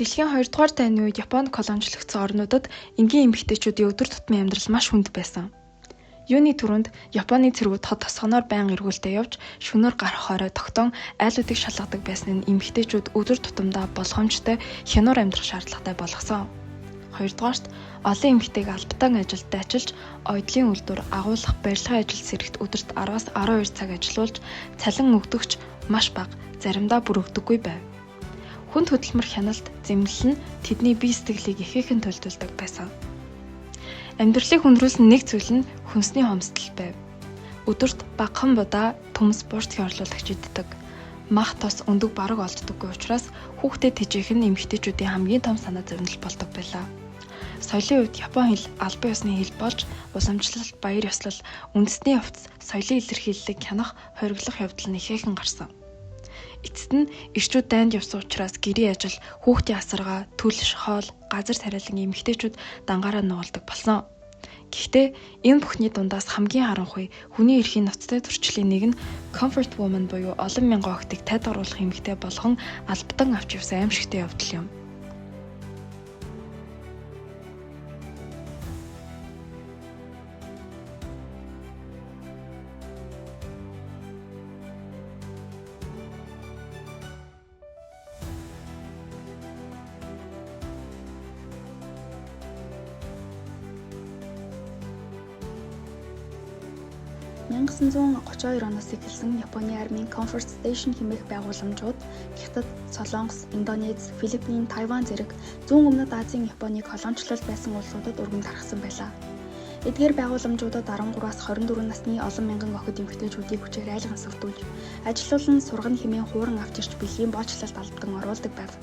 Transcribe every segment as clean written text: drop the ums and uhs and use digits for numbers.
Дэлхийн 2 дугаар дайны үед Японд колоничлогдсон орнуудад энгийн эмэгтэйчүүдийн өдөр тутмын амьдрал маш хүнд байсан. Юуны түрүүнд Японы цэргүүд хот тосгоноор байнга эргүүлдэ явж шөнөөр гарах хоорой тогтоон айлуудыг шалгадаг байсан нь эмэгтэйчүүд өдөр тутамдаа болгоомжтой хянуур амьдрах шаардлагатай болгосон. Хоёрдугаарт олон эмэгтэйг албатан ажилд ажиллаж, ойдлын үйлдвэр агуулгах барилгын ажил сэрэгт өдөрт 10-аас 12 цаг ажиллуулж, цалин өгдөгч маш бага, заримдаа бүр өгдөггүй байв. Хүнд хөдөлмөр хяналт, зэмлэл нь тэдний бие сэтгэлийг ихээхэн төлөвлөдөг байсан. Амьдралыг хүндрүүлсэн нэг зүйл нь хүнсний хомсдол байв. Өдөрт багахан будаа төмс бууртгийн орлуулагч иддэг. Мах тос өндөг бараг олддоггүй учраас хүүхдэд тэжээх нь эмэгтэйчүүдийн хамгийн том санаа зовнил болдог байлаа. Соёлын үед Япон хэл албан ёсны хэл болж, усамжлалт, баяр ёслол, үндэсний хувцас, соёлын илэрхийллийг хянах, хориглох явдал нь ихээхэн гарсан. Эцэст нь эрчүүд дайнд явсан учраас гэрийн ажил, хүүхдийн асаргаа, түлш, хоол, газар тариалан эмэгтэйчүүд дангаараа нугалдаг болсон. Гэхдээ энэ бүхний дундаас хамгийн харанхуй хүний эрхийн ноцтой зөрчлийн нэг нь comfort woman буюу олон мянган охидыг тайд оруулах эмэгтэй болгон албатан авч явсан аимшигтэй явдал юм. оноос эхэлсэн Японы армийн Comfort Station хэмээх байгууламжууд Хятад, Солонгос, Индонез, Филиппин, Тайван зэрэг зүүн өмнөд Азийн Японыг колоничлол байсан улсуудад өргөн тархсан байлаа. Эдгээр байгууламжуудад 13-аас 24 насны олон мянган охид эмэгтэйчүүдийг хүчээр айлган сөвтүүлж, ажилуулан сургана хэмээн хууран авч ирж бэлгийн боолчлолд албадан оруулдаг байв.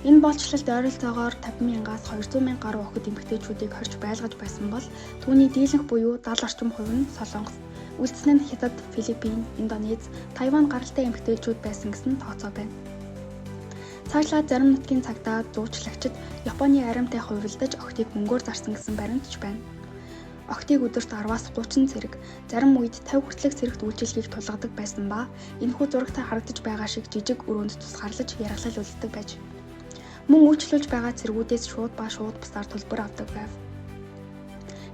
Энэ боолчлолд ойролцоогоор 50,000-аас 200,000 гаруй охид эмэгтэйчүүдийг хорж байлгаж байсан бол түүний дийлэнх буюу 70 орчим хувь нь Солонгос, үлдсэн нь Хятад, Филиппин, Индонез, Тайван гаралтай эмэгтэйчүүд байсан гэсэн тооцоо байна. Цаашлаад зарим нутгийн цагдаа зуучлагчид Японы аримтай хувиралдаж охидыг мөнгөөр зарсан гэсэн баримтч байна. Охидыг өдөрт 10-аас 30 цэрэг, зарим үед 50 хүртэлх цэрэгт үйлчилгээг тулгадаг байсан ба энэхүү зурагтаа харагдаж байгаа шиг жижиг өрөөнд тусгаарлаж яргалуулдаг байж. Мөн үйлчлүүлж байгаа цэргүүдээс шууд бусаар төлбөр авдаг байв.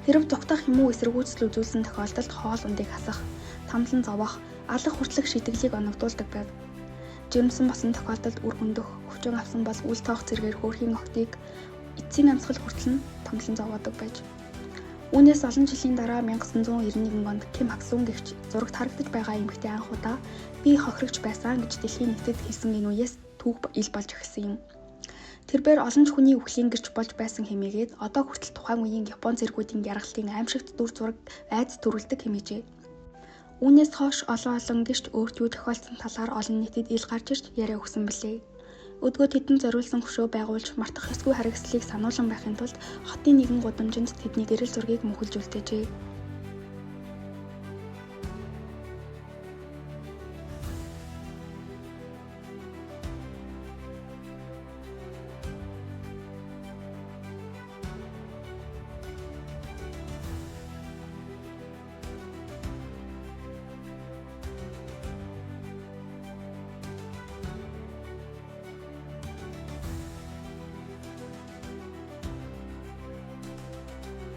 Хэрв зүгтах юм уу эсэргүүцэл үзүүлсэн тохиолдолд хоол ундыг хасах, тамлан зовоох, алах хүртэлх шийтгэлийг оногдуулдаг байв. Жирэмсэн босон тохиолдолд үр хөндөх, өвчин авсан бол үл тоох зэргээр хөөрхийн охидыг эцсийн амьсгал хүртэл нь тамлан зовоодог байж. Үүнээс олон жилийн дараа 1991 онд Ким Хаксун гэгч зурагт харагдаж байгаа эмэгтэй анх удаа би хохирогч байсан гэж дэлхийн нийтэд хэлсэн энэ үеэс түүх ил болж эхэлсэн юм. Тэрээр олон ч хүний үхлийн гэрч болж байсан хэмээгээд одоо хүртэл тухайн үеийн Япон цэргүүдийн яргалтын аимшигт дүр зураг айдас төрүүлдэг хэмээжээ. Үүнээс хойш олон гэрч өөрт юу тохиолдсон талаар олон нийтэд ил гарч ирж яриа өгсөн билээ. Өдгөө тэдэнд зориулсан хөшөө байгуулж мартах ёсгүй харгислыг сануулсан байхын тулд хотын нэгэн гудамжинд тэдний гэрэл зургийг мөхөлж үлдээжээ.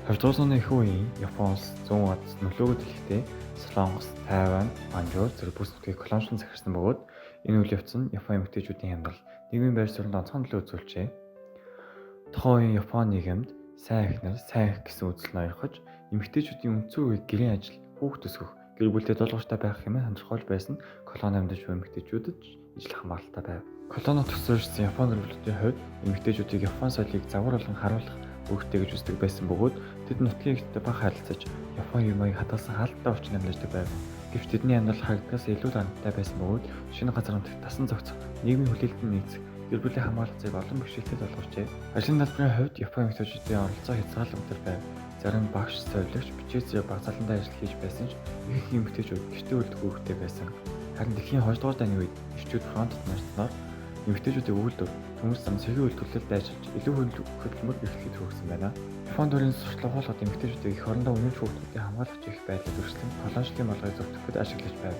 Хоёрдугаар зууны их үеийн Япон улс зүүн Азид нөлөөгөд ихэхдээ Солонгос, Тайван, Манжуур зэрэг бүс нутгийг колоничлон захирсан бөгөөд энэ үйл явц нь Япон эмэгтэйчүүдийн хямрал, нийгмийн байр суурьнд онцгой нөлөө үзүүлжээ. Тухайн үеийн Япон нийгэмд сайн эхнэр, сайн эх гэсэн үзэл ноёрхож, эмэгтэйчүүдийн үндсэн үеийг гэрийн ажил, хүүхд өсгөх, гэр бүлтэй дуулууртай байх хэмээн тодорхойлж байсан колони амьдарч буй эмэгтэйчүүдэд ижил хамааралтай байв. Колониуд төсөөлсөн Япон гэр бүлүүдийн хувьд эмэгтэйчүүдийг Япон соёлыг загвар болгон харуулах үүрэгтэй гэж үздэг байсан бөгөөд тэд нутгийн ихтэй бага харилцаж Япон юмыг хадгалсан хаалттай орчин амьдардаг байв. Гэвч тэдний амьдрал харагдахаас илүү дарамттай байсан бөгөөд шинэ газар нутагт тасан зохицох, нийгмийн хүлээлтийн нийцэх, гэр бүлийн хамгаалалтыг олон бэрхшээлтэй болгожээ. Ажлын талбарын хувьд Япон эмэгтэйчүүдийн оролцоо хязгаарлагдмал байв. Зарим багш, зорилгоч, бичээс баг заландаа ажил хийж байсан ч их эмэгтэйчүүд гэртээ үлдэх үүрэгтэй байсан. Харин дэлхийн 2 дугаар дайны үед эрчүүд фронтод нарснаар эмэгтэйчүүдийн үйлдвэр, төмөр зам, цэгийн үйлдвэрлэлд ажиллаж илүү хөдөлмөр эрхлэлд хүргэсэн байна. Японд төрийн сурчлага болгоод эмэгтэйчүүдийг эх орондоо үнэмш хүүхдүүдийг хамгаалах чих байдлыг өргөжлөн колоничлын болгыг зөвтгөхөд ашиглаж байв.